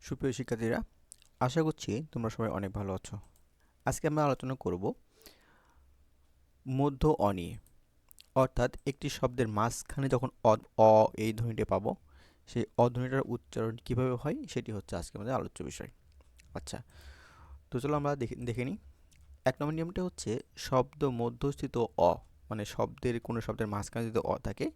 সুপ্রিয় শিক্ষার্থীরা, আশা করছি তোমরা সবাই অনেক ভালো আছো। আজকে আমরা আলোচনা করব মধ্য অ নিয়ে। অর্থাৎ একটি শব্দের মাঝখানে যখন অ এই ধ্বনিটি পাবো, সেই অ ধ্বনিটার উচ্চারণ কিভাবে হয় সেটি হচ্ছে আজকে আমাদের আলোচ্য বিষয়। আচ্ছা, তো চলো আমরা দেখে নিই। ১ নম্বর নিয়মটা হচ্ছে শব্দ মধ্যস্থিত অ, মানে কোনো শব্দের মাঝখানে যদি অ থাকে,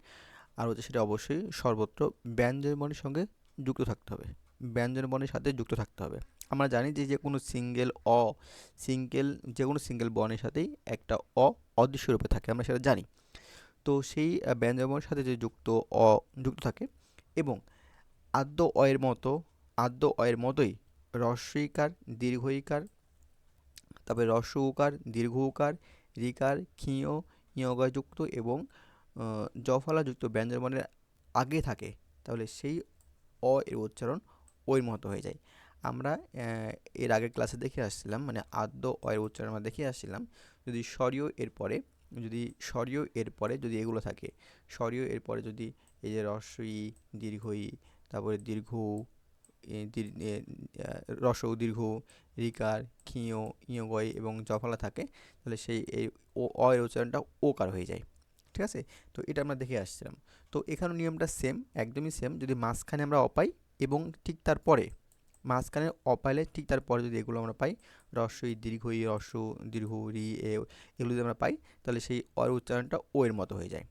আর হচ্ছে সেটা অবশ্যই সর্বত্র ব্যঞ্জনবর্ণের সঙ্গে যুক্ত থাকতে হবে। ব্যঞ্জনবর্ণের সাথে যুক্ত থাকতে হবে। আমরা জানি যে সিঙ্গেল যে কোনো সিঙ্গেল বর্ণের সাথেই একটা অ অদৃশ্য রূপে থাকে, আমরা সেটা জানি। তো সেই ব্যঞ্জনবর্ণের সাথে যে অ যুক্ত থাকে এবং আদ্য অয়ের মতো আদ্য অয়ের মতোই হ্রস্বইকার, দীর্ঘইকার, তারপরে হ্রস্ব উকার, দীর্ঘ উকার, ঋকার, ক্ষীয়, ইয়গযুক্ত এবং জফলাযুক্ত ব্যঞ্জনবর্ণের আগে থাকে, তাহলে সেই অ এর উচ্চারণ ওর মতো হয়ে যায়। আমরা এর আগের ক্লাসে দেখে আসছিলাম, মানে আদ্য অ এর উচ্চারণ আমরা দেখে আসছিলাম। যদি স্বরীয় এর পরে যদি এগুলো থাকে, স্বরীয় এর পরে যদি এই যে হ্রস্ব ই, দীর্ঘ ই, তারপরে দীর্ঘ উ, রস্ব উ, দীর্ঘ উ, ঋকার, ক্ষীয়, ইয়গয় এবং জফলা থাকে, তাহলে সেই এই অ এর উচ্চারণটা ওকার হয়ে যায়। ঠিক আছে? তো এটা আমরা দেখে আসছিলাম। তো এখানেও নিয়মটা সেম, একদমই সেম। যদি মাঝখানে আমরা অ পাই এবং ঠিক তারপরে মাঝখানে অ পাইলে ঠিক তারপরে যদি এগুলো আমরা পাই, হ্রস্ব ই, দীর্ঘ ই, হ্রস্ব উ, দীর্ঘ উ, রি, এগুলো যদি আমরা পাই, তাহলে সেই অ এর উচ্চারণটা ও এর মতো হয়ে যায়।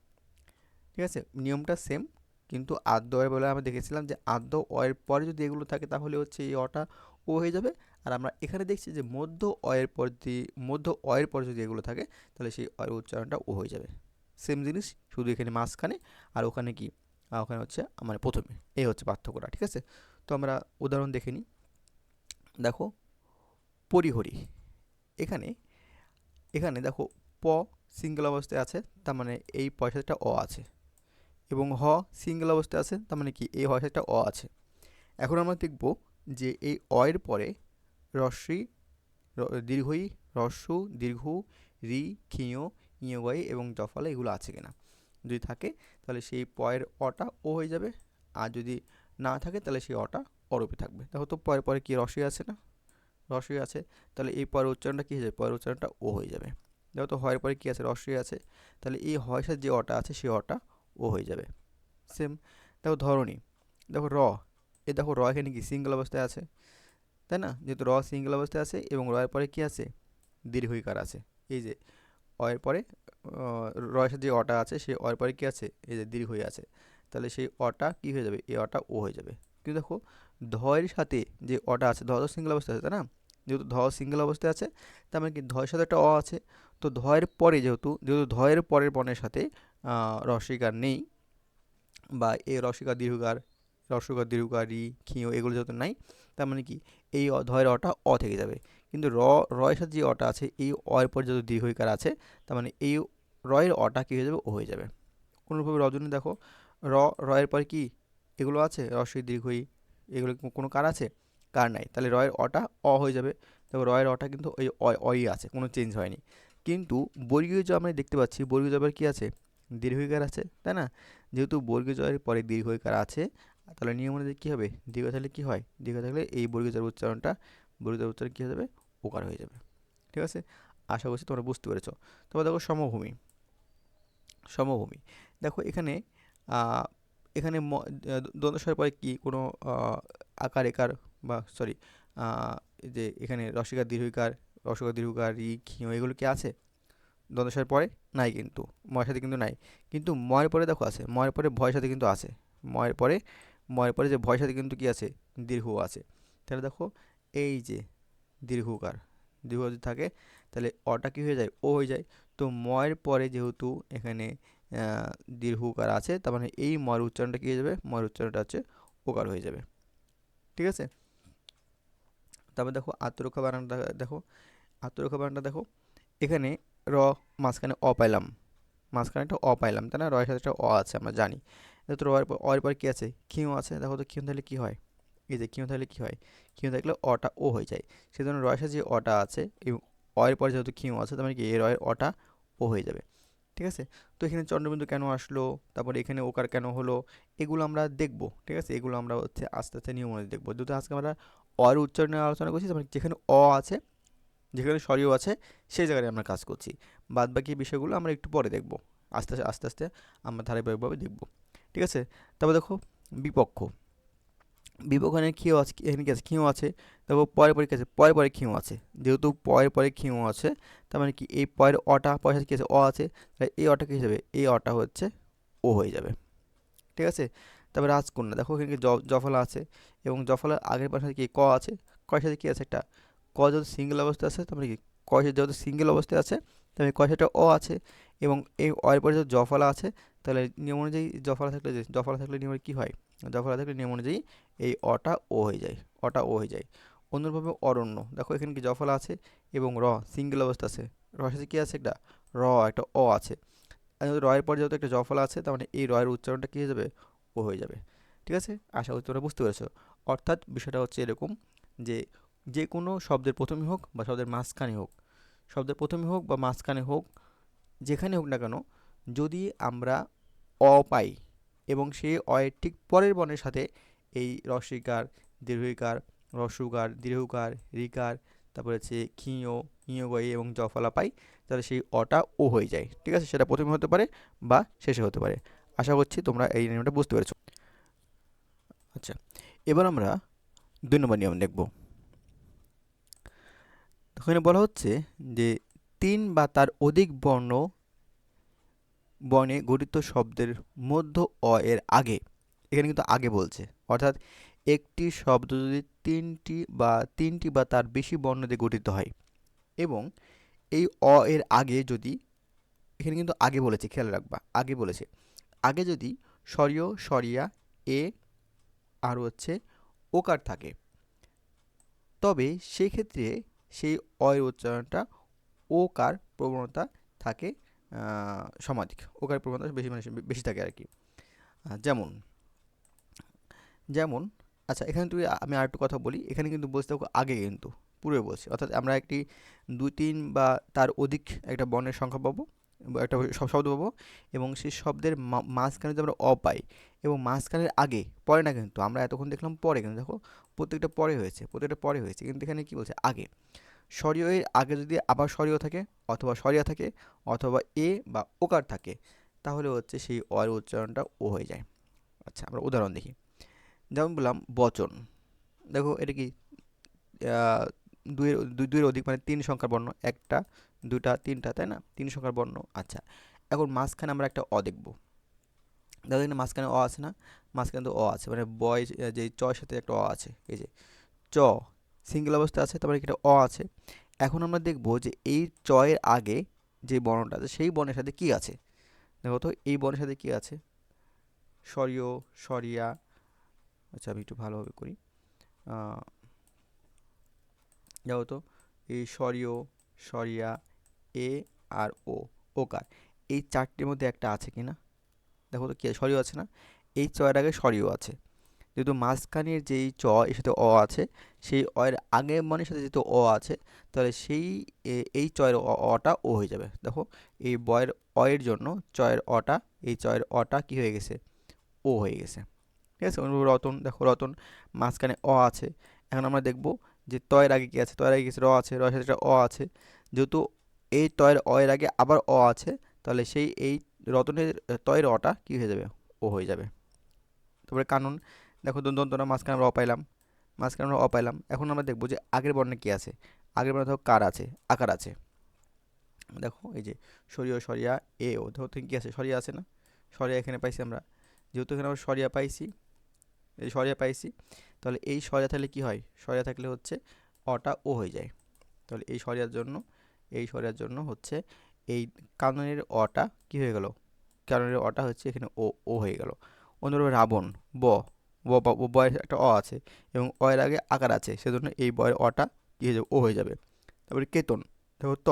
ঠিক আছে? নিয়মটা সেম, কিন্তু আদ্য অয়ের বলে আমরা দেখেছিলাম যে আদ্য অয়ের পরে যদি এগুলো থাকে তাহলে হচ্ছে এই অটা ও হয়ে যাবে। আর আমরা এখানে দেখছি যে মধ্য অয়ের পরে যদি এগুলো থাকে, তাহলে সেই অয়ের উচ্চারণটা ও হয়ে যাবে। সেম জিনিস, শুধু এখানে মাঝখানে, আর ওখানে কি, ওখানে হচ্ছে মানে প্রথমে। এই হচ্ছে পার্থক্যটা। ঠিক আছে? তো আমরা উদাহরণ দেখে নিই। দেখো, পরিহরি। এখানে এখানে দেখো, প সিঙ্গেল অবস্থায় আছে, তার মানে এই পয়সাটা একটা অ আছে, এবং হ সিঙ্গেল অবস্থায় আছে, তার মানে কি এই হয়ের একটা অ আছে। এখন আমরা দেখব যে এই অ এর পরে রস্বই, দীর্ঘই, হ্রস্ব, দীর্ঘ, রি, ক্ষীয়, ইয়গয় এবং জফলা এগুলো আছে কিনা। যদি থাকে তাহলে সেই পয়ের অটা ও হয়ে যাবে, আর যদি না থাকে তাহলে সেই অটা অরূপে থাকবে। দেখো তো পয়ের পরে কি রস্বই আছে না, রস্বই আছে, তাহলে এই পরের উচ্চারণটা কী হয়ে যাবে, পরের উচ্চারণটা ও হয়ে যাবে। দেখো তো হয়ের পরে কী আছে, রস্বই আছে, তাহলে এই হয়ের সাথে যে অটা আছে সেই অটা ও হয়ে যাবে। সেম। দেখো ধরনী, দেখো দেখো এখানে কি সিঙ্গেল অবস্থায় আছে, তাই না? যেহেতু সিঙ্গেল অবস্থায় আছে এবং এর পরে কি আছে, দীর্ঘইকার আছে। এই যে এর পরে এর সাথে যে অটা আছে সেই এর পরে কি আছে, এই যে দীর্ঘই আছে, তাহলে সেই অটা কি হয়ে যাবে, এই অটা ও হয়ে যাবে। কিন্তু দেখো এর সাথে যে অটা আছে, তো সিঙ্গেল অবস্থায় আছে, তাই না? যেহেতু সিঙ্গেল অবস্থায় আছে, তার মানে কি এর সাথে একটা অ আছে। তো এর পরে যেহেতু এর পরের বর্ণের সাথে রসিকার নেই, বা এ রসিকার দীর্ঘকার, রসকার দীর্ঘকার, রি, ক্ষীয় এগুলো যেহেতু নাই, তার মানে কি এই ধয়ের অটা অ থেকে যাবে। কিন্তু এর সাথে যে অটা আছে, এই অ এর পর যেহেতু দীর্ঘইকার আছে, তার মানে এই এর অটা কি হয়ে যাবে, ও হয়ে যাবে। অনুরূপভাবে রজনী দেখো, র এর পরে কি এগুলো আছে, রস্বই, দীর্ঘই, এগুলো কোনো কার আছে, কার নাই, তাহলে এর অটা অ হয়ে যাবে। দেখো এর অটা কিন্তু ওই অই আছে, কোনো চেঞ্জ হয়নি। কিন্তু বর্গীয় জ আমরা দেখতে পাচ্ছি, বর্গীয় জ আবার কি আছে, দীর্ঘইকার আছে, তাই না? যেহেতু বর্গীয় জয়ের পরে দীর্ঘইকার আছে, তাহলে নিয়ম অনুযায়ী কী হবে, দীর্ঘ থাকলে কী হয়, দীর্ঘ থাকলে এই বর্গীয় জয়ের উচ্চারণটা, বর্গীয় জয়ের উচ্চারণ কী হয়ে যাবে, ওকার হয়ে যাবে। ঠিক আছে? আশা করছি তোমরা বুঝতে পেরেছো। তারপর দেখো সমভূমি। সমভূমি দেখো এখানে আহ, এখানে দ্বন্দ্বস্বরের পরে কি কোনো আকার একার, বা সরি, যে এখানে রসিকার দীর্ঘিকার, রসিকার দীর্ঘকার, রি, ক্ষীয় এগুলো কি আছে দ্বন্দ্বস্বরের পরে? নাই কিন্তু, ময়ের সাথে কিন্তু নাই। কিন্তু ময়ের পরে দেখো আছে, ময়ের পরে ভয়ের সাথে কিন্তু আছে। ময়ের পরে ময়ের পরে যে ভয়ের সাথে কিন্তু কি আছে, দীর্ঘ আছে। তাহলে দেখো এই যে দীর্ঘকার, দীর্ঘ যদি থাকে তাহলে অটা কি হয়ে যায়, ও হয়ে যায়। তো ময়ের পরে যেহেতু এখানে দীর্ঘকার আছে, তার মানে এই ময়ের উচ্চারণটা কী হয়ে যাবে, ময়ের উচ্চারণটা হচ্ছে ওকার হয়ে যাবে। ঠিক আছে? তারপর দেখো আত্মরক্ষা বানানটা দেখো, আত্মরক্ষা বানানটা দেখো, এখানে র মাঝখানে অ পাইলাম, মাঝখানে একটা অ পাইলাম, তাই না? এর সাথে একটা অ আছে আমরা জানি। তো অ এর পর কী আছে, ক্ষীয় আছে। দেখো তো ক্ষীয় থাকলে কী হয়, এই যে ক্ষীয় থাকলে কী হয়, ক্ষীয় থাকলে অটা ও হয়ে যায়। সেজন্য এর সাথে যে অটা আছে এবং এর পরে যেহেতু ক্ষীয় আছে, তার মানে কি এর অটা ও হয়ে যাবে। ঠিক আছে? তো এখানে চন্দ্রবিন্দু কেন আসলো, তারপরে এখানে ওকার কেন হলো, এগুলো আমরা দেখব। ঠিক আছে? এগুলো আমরা হচ্ছে আস্তে আস্তে নিয়ম অনুযায়ী দেখবো। যেহেতু আজকে আমরা অর উচ্চারণে আলোচনা করছি, তারপরে যেখানে অ আছে, যেখানে স্বরীয় আছে, সেই জায়গায় আমরা কাজ করছি। বাদ বাকি বিষয়গুলো আমরা একটু পরে দেখব, আস্তে আস্তে আস্তে আস্তে আমরা ধারাবাহিকভাবে দেখব। ঠিক আছে? তারপর দেখো বিপক্ষ। বিপক্ষণের ক্ষীয় আছে, এখানে কি আছে, ক্ষীয় আছে। দেখো পরে পরে কি আছে, পরে পরে ক্ষীয় আছে। যেহেতু পরে পরে ক্ষীয় আছে, তার মানে কি এই পরের অটা, পরের সাথে কি আছে, অ আছে, তাহলে এই অটা কি হিসাবে, এই অটা হচ্ছে ও হয়ে যাবে। ঠিক আছে? তারপরে রাজকন্যা, দেখো এখানে কি জফলা আছে, এবং জফলার আগের পাশে কি ক আছে, কয়ের সাথে কি আছে একটা, ক যেহেতু সিঙ্গেল অবস্থায় আছে, তারপরে কি কয়ের সাথে যেহেতু সিঙ্গেল অবস্থায় আছে, তাহলে কয়ের সাথে অ আছে, এবং এই অয়ের পরে যদি জফলা আছে, তাহলে নিয়ম অনুযায়ী জফলা থাকলে নিয়ম কি হয়, জফলা থাকলে নিয়ম অনুযায়ী এই অটা ও হয়ে যায়, অটা ও হয়ে যায়। অন্যভাবে অরণ্য, দেখো এখানে কি জফলা আছে এবং র সিঙ্গেল অবস্থা আছে, র সাথে কি আছে একটা, র একটা অ আছে। আর যেহেতু রয়ের পর যেহেতু একটা জফলা আছে, তার মানে এই রয়ের উচ্চারণটা কী হয়ে যাবে, ও হয়ে যাবে। ঠিক আছে? আশা করি তোমরা বুঝতে পেরেছো। অর্থাৎ বিষয়টা হচ্ছে এরকম যে যে কোনো শব্দের প্রথমে হোক বা শব্দের মাঝখানে হোক, শব্দের প্রথমে হোক বা মাঝখানে হোক, যেখানে হোক না কেন, যদি আমরা অ পাই এবং সেই অয়ের ঠিক পরের বর্ণের সাথে এই রস্বইকার, দীর্ঘইকার, হ্রস্বউকার, দীর্ঘউকার, ঋকার, তারপরে হচ্ছে ক্ষীয়, ঈয়গয়ী এবং জফলা পাই, তাহলে সেই অটা ও হয়ে যায়। ঠিক আছে? সেটা প্রথমে হতে পারে বা শেষে হতে পারে। আশা করছি তোমরা এই নিয়মটা বুঝতে পেরেছো। আচ্ছা, এবার আমরা ২ নম্বর নিয়ম দেখব। ওখানে বলা হচ্ছে যে ৩ বা তার অধিক বর্ণে গঠিত শব্দের মধ্য অ এর আগে, এখানে কিন্তু আগে বলছে, অর্থাৎ একটি শব্দ যদি তিনটি বা তার বেশি বর্ণ দিয়ে গঠিত হয়, এবং এই অ এর আগে যদি, এখানে কিন্তু আগে বলেছে, খেয়াল রাখবা, আগে বলেছে, আগে যদি স্বরীয়, স্বরিয়া, এ আর হচ্ছে ওকার থাকে, তবে সেক্ষেত্রে সেই অয়ের উচ্চারণটা ওকার প্রবণতা থাকে, সমাধিক ওকার প্রবণতা বেশি, মানে বেশি থাকে আর কি। যেমন যেমন আচ্ছা, এখানে তুই আমি আর একটু কথা বলি, এখানে কিন্তু বলতে থাকো আগে, কিন্তু পূর্বে বলছি, অর্থাৎ আমরা একটি ২, ৩ বা তার অধিক একটা বর্ণের সংখ্যা পাবো, বা একটা শব্দ পাবো, এবং সেই শব্দের মাঝখানে যদি আমরা অ পাই, এবং মাঝখানের আগে, পরে না, কিন্তু আমরা এতক্ষণ দেখলাম পরে, কিন্তু দেখো প্রত্যেকটা পরে হয়েছে, প্রত্যেকটা পরে হয়েছে, কিন্তু এখানে কি বলছে আগে। স্বরীয় এর আগে যদি আবার স্বরীয় থাকে, অথবা স্বরিয়া থাকে, অথবা এ বা ওকার থাকে, তাহলে হচ্ছে সেই অ এর উচ্চারণটা ও হয়ে যায়। আচ্ছা, আমরা উদাহরণ দেখি। যেমন বললাম বচন, দেখো এটা কি, দুইয়ের অধিক, মানে ৩ সংখ্যার বর্ণ, একটা, দুটা, তিনটা, তাই না, ৩ সংখ্যার বর্ণ। আচ্ছা, এখন মাঝখানে আমরা একটা অ দেখব। দেখো এখানে মাঝখানে অ আছে না, মাঝখানে তো অ আছে, মানে বয় যে চ এর সাথে একটা অ আছে, এই যে চ সিঙ্গেল অবস্থা আছে, তারপরে একটা অ আছে। এখন আমরা দেখব যে এই চ এর আগে যে বর্ণটা আছে, সেই বর্ণের সাথে কি আছে। দেখো তো এই বর্ণের সাথে কি আছে, স্বরীয়, স্বরিয়া। আচ্ছা, আমি একটু ভালোভাবে করি। দেখো তো এই স্বরীয়, স্বরিয়া, এ আর ও, ওকার, এই চারটির মধ্যে একটা আছে কি না। দেখো তো কি স্বরীয় আছে না, এই চ এর আগে স্বরীয় আছে, যেহেতু মাঝখানের যেই চ এর সাথে অ আছে, সেই অ এর আগের মানের সাথে যেহেতু অ আছে, তাহলে সেই এই চ এর অটা ও হয়ে যাবে। দেখো এই বয়ের অ এর জন্য চ এর অটা, এই চ এর অটা কি হয়ে গেছে, ও হয়ে গেছে। ঠিক আছে? অনুরূপ রতন, দেখো রতন মাঝখানে অ আছে। এখন আমরা দেখব যে ত এর আগে কি আছে, ত এর আগে কিছু র আছে, র এর সাথে একটা অ আছে, যেহেতু এই ত এর অ এর আগে আবার অ আছে, তাহলে সেই এই রতনের ত এর অটা কি হয়ে যাবে, ও হয়ে যাবে। তারপরে কানন, দেখো দন্তনা মাঝখানে আমরা অ পাইলাম, মাঝখানে আমরা অ পাইলাম। এখন আমরা দেখবো যে আগের বর্ণে কি আছে, আগের বর্ণে দেখো কার আছে, আকার আছে। দেখো এই যে স্বরীয়, স্বরিয়া, এ ও, দেখো তুমি কি আছে, স্বরিয়া আছে না, স্বরিয়া এখানে পাইছি আমরা, যেহেতু এখানে আমরা স্বরিয়া পাইছি, এই স্বরিয়া পাইছি, তাহলে এই স্বরিয়া থাকলে কি হয়, স্বরিয়া থাকলে হচ্ছে অটা ও হয়ে যায়। তাহলে এই স্বরিয়ার জন্য হচ্ছে এই কাননের অটা কি হয়ে গেল, কাননের অটা হচ্ছে এখানে ও ও হয়ে গেল। অনুরূপে রাবণ, ব, বয়ের একটা অ আছে, এবং অ এর আগে আকার আছে, সেজন্য এই বয়ের অটা কি হয়ে যাবে, ও হয়ে যাবে। তারপরে কেতন, দেখো ত,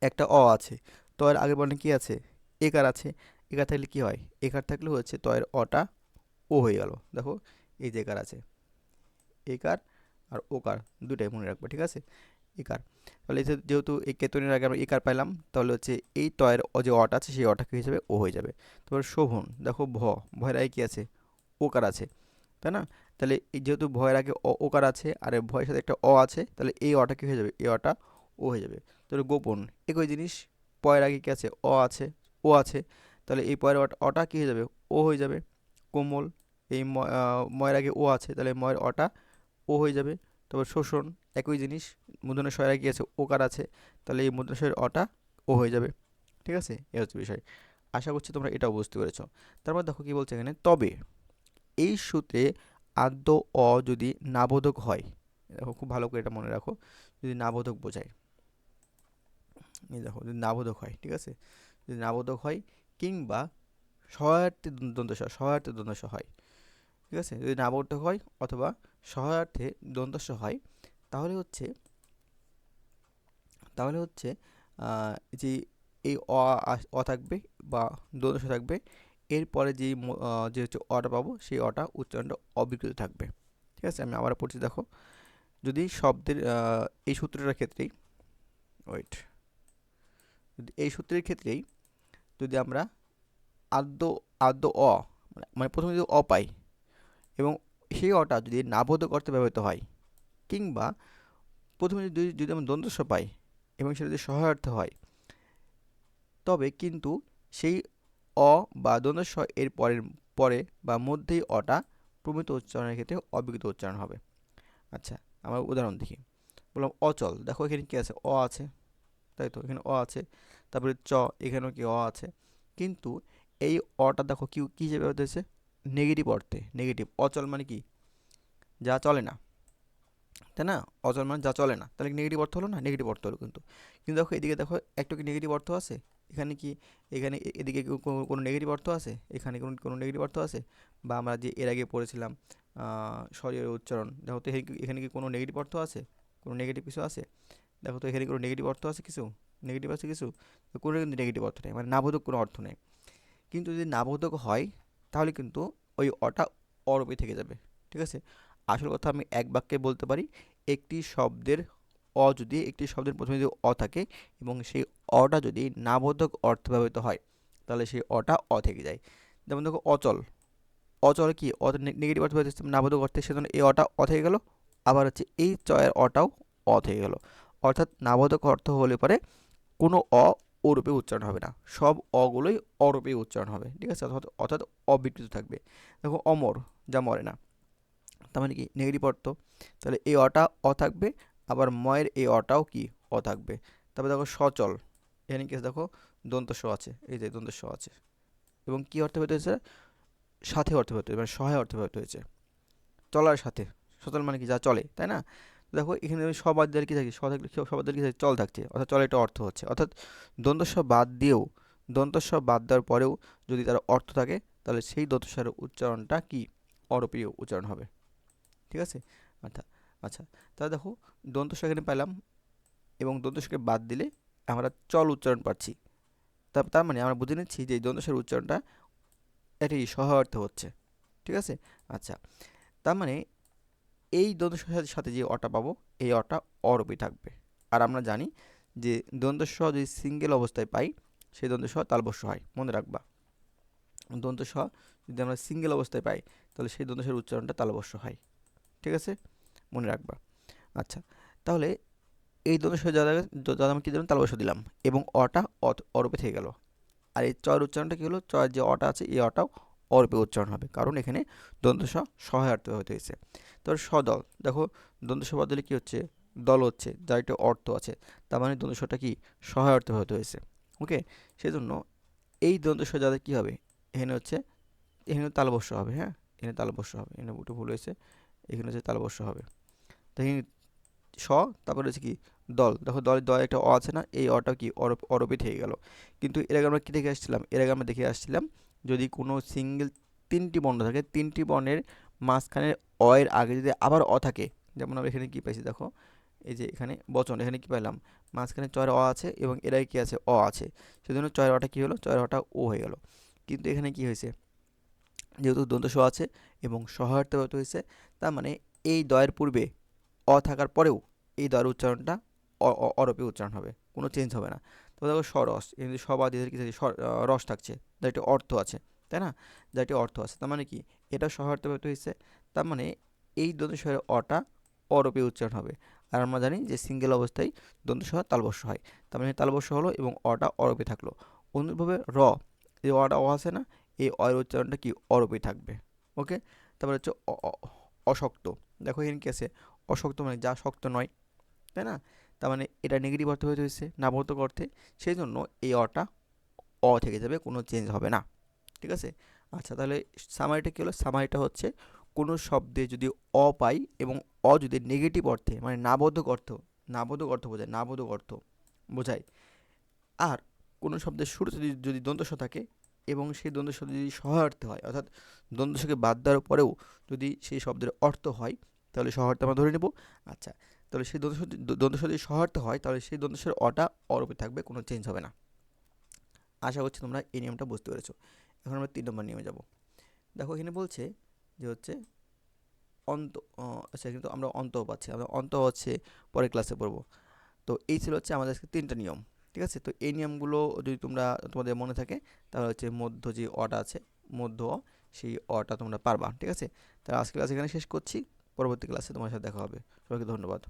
একটা অ আছে, ত এর আগের বর্ণে কি আছে, একার আছে, একার থাকলে কি হয়, একার থাকলে হচ্ছে ত এর অটা ও হয়ে গেল। দেখো এই যে একার আছে, একার আর ওকার দুটাই মনে রাখবে। ঠিক আছে? ইকার। তাহলে যেহেতু এই কেতনের আগে আমরা ইকার পাইলাম, তাহলে হচ্ছে এই তয়ের যে অটা আছে সেই অটা কি হয়ে যাবে, ও হয়ে যাবে। তারপর শোভন, দেখো ভয়ের আগে কি আছে, ওকার আছে, তাই না? তাহলে এই যেহেতু ভয়ের আগে ওকার আছে আর এই ভয়ের সাথে একটা আছে, তাহলে এই অটা কি হয়ে যাবে, এই অটা ও হয়ে যাবে। তাহলে গোপন একই জিনিস, পয়ের আগে কি আছে, আছে, ও আছে, তাহলে এই পয়ের অটা কি হয়ে যাবে, ও হয়ে যাবে। কোমল, এই ময়ের আগে ও আছে, তাহলে ময়ের অটা ও হয়ে যাবে। তারপর শোষণ একই জিনিস, মূর্ধন্য ষয়ের আগে কি আছে, ওকার আছে, তাহলে এই মূর্ধন্য ষয়ের অটা ও হয়ে যাবে। ঠিক আছে, এ হচ্ছে বিষয়। আশা করছি তোমরা এটাও বুঝতে পেরেছো। তারপর দেখো কি বলছে এখানে, তবে এই সূত্রে আদ্য অ যদি নাবোধক হয়, দেখো খুব ভালো করে এটা মনে রাখো, যদি নাবোধক বোঝায়, এই দেখো যদি নাবোধক হয়, ঠিক আছে, যদি নাবোধক হয় কিংবা সহায়ার্থে দন্তস্ব হয়, ঠিক আছে, যদি নাবোধক হয় অথবা সহায়ার্থে দন্তস্ব হয়, তাহলে হচ্ছে যে এই অ থাকবে বা দন্তস্ব থাকবে, এরপরে যে হচ্ছে অটা পাবো সেই অটা উচ্চারণটা অবিকৃত থাকবে। ঠিক আছে, আমি আবার পড়ছি দেখো, যদি শব্দের এই সূত্রটার ক্ষেত্রেই ওয়েট যদি এই সূত্রের ক্ষেত্রেই যদি আমরা আদ্য আদ্য অ মানে প্রথমে যদি অ পাই এবং সেই অটা যদি নাবোধক অর্থে ব্যবহৃত হয়, কিংবা প্রথমে যদি যদি আমরা দন্তস্ব পাই এবং সেটা যদি সহায়ার্থ হয়, তবে কিন্তু সেই অ বা দন্তস্ব এর পরে বা মধ্যেই অটা প্রমিত উচ্চারণের ক্ষেত্রে অবিকৃত উচ্চারণ হবে। আচ্ছা, আমরা উদাহরণ দেখি। বললাম অচল, দেখো এখানে কি আছে, আছে, তাই তো, এখানে আছে। তারপরে এখানেও কি আছে, কিন্তু এই অটা দেখো কি কি হিসেবে ব্যবহৃত হয়েছে, নেগেটিভ অর্থে। নেগেটিভ, অচল মানে কি, যা চলে না, তাই না? অচল মানে যা চলে না, তাহলে নেগেটিভ অর্থ হলো না, নেগেটিভ অর্থ হলো কিন্তু। কিন্তু দেখো এদিকে দেখো একটু কি নেগেটিভ অর্থ আছে, এখানে কি, এখানে এদিকে কোনো নেগেটিভ অর্থ আছে, এখানে কোনো নেগেটিভ অর্থ আছে? বা আমরা যে এর আগে পড়েছিলাম স্বরের উচ্চারণ, দেখো তো এখানে কি কোনো নেগেটিভ অর্থ আছে, কোনো নেগেটিভ কিছু আছে? দেখো তো এখানে কোনো নেগেটিভ অর্থ আছে কিছু, নেগেটিভ আছে কিছু? তো কোনো কিন্তু নেগেটিভ অর্থ নেই, মানে নাবোধক কোনো অর্থ নেই। কিন্তু যদি নাবোধক হয়, তাহলে কিন্তু ওই অটা অরূপে থেকে যাবে। ঠিক আছে, আসল কথা আমি এক বাক্যে বলতে পারি, একটি শব্দের যদি একটি শব্দের প্রথমে যদি থাকে এবং সেই অটা যদি নাবোধক অর্থে ব্যবহৃত হয়, তাহলে সেই অটা থেকে যায়। যেমন দেখো অচল, অচল কি নেগেটিভ অর্থ ব্যবহৃত হচ্ছে নাবোধক অর্থে, সেজন্য এই অটা থেকে গেল। আবার হচ্ছে এই চয়ের অটাও থেকে গেল। অর্থাৎ নাবোধক অর্থ হলে পরে কোনো ওরূপে উচ্চারণ হবে না, সব অগুলোই অরূপে উচ্চারণ হবে। ঠিক আছে, অর্থাৎ অবিকৃত থাকবে। দেখো অমর, যা মরে না, তার মানে কি নেগেটিভ অর্থ, তাহলে এই অটা থাকবে, আবার ময়ের এই অটাও কি থাকবে। তারপরে দেখো সচল, এখানে কি আছে দেখো, দন্তস্ব আছে, এই যে দন্তস্ব আছে, এবং কি অর্থে ব্যবহৃত হয়েছে, সাথে অর্থে ব্যবহৃত হয়েছে, মানে সহায় অর্থে ব্যবহৃত হয়েছে, চলার সাথে। সচল মানে কি যা চলে, তাই না? দেখো এখানে সবাদের কি থাকে, সবাদের কি থাকে, চল থাকছে, অর্থাৎ চলে একটা অর্থ হচ্ছে, অর্থাৎ দন্তস্ব বাদ দিয়েও, দন্তস্ব বাদ দেওয়ার পরেও যদি তার অর্থ থাকে, তাহলে সেই দন্তস্বরের উচ্চারণটা কি অরূপীয় উচ্চারণ হবে। ঠিক আছে, আচ্ছা, আচ্ছা, তাহলে দেখো দন্তস্ব এখানে পেলাম এবং দন্তস্বকে বাদ দিলে আমরা চল উচ্চারণ পাচ্ছি। তার মানে আমরা বুঝে নিচ্ছি যে এই দন্তস্বরের উচ্চারণটা এটি সহায়ার্থে হচ্ছে। ঠিক আছে, আচ্ছা, তার মানে এই দন্তস্বরের সাথে যে অটা পাবো, এই অটা অরূপী থাকবে। আর আমরা জানি যে দন্তস্ব যদি সিঙ্গেল অবস্থায় পাই, সেই দন্তস্ব তালবস্য হয়, মনে রাখবা। দন্তস্ব যদি আমরা সিঙ্গেল অবস্থায় পাই, তাহলে সেই দন্তস্বরের উচ্চারণটা তালবস্য হয়। ঠিক আছে, মনে রাখবা। আচ্ছা, তাহলে এই দন্তস্ব যারা আমি কী দিলাম, তালবস্য দিলাম এবং অটা অরূপে থেকে গেল। আর এই চয়ের উচ্চারণটা কী হলো, চয়ের যে অটা আছে এই অটাও অরূপে উচ্চারণ হবে, কারণ এখানে দন্তস্ব সহায়ার্থ হতে হয়েছে। তারপর সদল, দেখো দন্তস্ব বদলে কী হচ্ছে, দল হচ্ছে, যার একটা অর্থ আছে, তার মানে দন্তস্বটা কি সহায়ার্থ হতে হয়েছে। ওকে, সেজন্য এই দন্তস্ব যাদের কী হবে, এখানে হচ্ছে, এখানে তালবস্য হবে। হ্যাঁ, এখানে তালবস্য হবে, এখানে একটু ভুল হয়েছে, এখানে হচ্ছে তালবস্য হবে। তো এখানে তারপরে হচ্ছে কি দল, দেখো দলের একটা আছে না, এই অটা কি অরূপে থেকে গেল। কিন্তু এর আগে আমরা কি দেখে আসছিলাম, এর আগে আমরা দেখে আসছিলাম যদি কোনো সিঙ্গেল তিনটি বর্ণ থাকে, তিনটি বর্ণের মাঝখানে এর আগে যদি আবার থাকে, যেমন আমরা এখানে কি পাইছি দেখো, এই যে এখানে বচন, এখানে কি পাইলাম, মাঝখানে চয়ের আছে এবং এর আগে কি আছে, আছে, সেজন্য চয়ের অটা কি হলো, চয়ের অটা ও হয়ে গেল। কিন্তু এখানে কি হয়েছে, যেহেতু দন্ত আছে এবং সহায়ার্থ হয়েছে, তার মানে এই দয়ের পূর্বে থাকার পরেও এই দয়ের উচ্চারণটা অরূপে উচ্চারণ হবে, কোনো চেঞ্জ হবে না। তো দেখো সরস, কিন্তু সবা দিয়ে কি থাকে? রস থাকছে, যার একটি অর্থ আছে, তাই না? যার একটি অর্থ আছে, তার মানে কি এটা সহার্থক ব্যক্ত হয়েছে। তার মানে এই দন্তের অটা অরূপে উচ্চারণ হবে। আর আমরা জানি যে সিঙ্গেল অবস্থায় দন্তের তালবস্য হয়, তার মানে তালবস্য হলো এবং অটা অরূপে থাকলো। অনুরূপভাবে এই অটা আছে না, এই অয়ের উচ্চারণটা কি অরূপে থাকবে। ওকে, তারপরে হচ্ছে অশক্ত। দেখো এখানে কি আছে? অশক্ত মানে যা শক্ত নয়, তাই না? তার মানে এটা নেগেটিভ অর্থ হয়েছে নাবোধক অর্থে, সেই জন্য এই অটা থেকে যাবে, কোনো চেঞ্জ হবে না। ঠিক আছে? আচ্ছা, তাহলে সামারিটা কী হলো? সামারিটা হচ্ছে কোনো শব্দে যদি পাই এবং যদি নেগেটিভ অর্থে মানে নাবোধক অর্থ বোঝায়, নাবোধক অর্থ বোঝায়। আর কোনো শব্দের শুরুতে যদি দন্তস্ব থাকে এবং সেই দন্তস্ব যদি সহায়ার্থে হয়, অর্থাৎ দন্তস্বকে বাদ দেওয়ার পরেও যদি সেই শব্দের অর্থ হয়, তাহলে সহায়ার্থে আমরা ধরে নেব। আচ্ছা, তাহলে সেই দন্তস্ব যদি সহায়ার্থে হয়, তাহলে সেই দন্তস্বর অটা অরূপে থাকবে, কোনো চেঞ্জ হবে না। আশা করছি তোমরা এই নিয়মটা বুঝতে পেরেছো। এখন আমরা 3 নম্বর নিয়মে যাব। দেখো এখানে বলছে যে হচ্ছে অন্ত, আচ্ছা কিন্তু আমরা অন্ত পাচ্ছি, আমরা অন্ত হচ্ছে পরের ক্লাসে পড়বো। তো এই ছিল হচ্ছে আমাদের আজকে 3টা নিয়ম। ঠিক আছে? তো এই নিয়মগুলো যদি তোমাদের মনে থাকে, তাহলে হচ্ছে মধ্য যে অটা আছে, মধ্য সেই অটা তোমরা পারবা। ঠিক আছে? তাহলে আজকে ক্লাস এখানে শেষ করছি, পরবর্তী ক্লাসে তোমার সাথে দেখা হবে। সবাইকে ধন্যবাদ।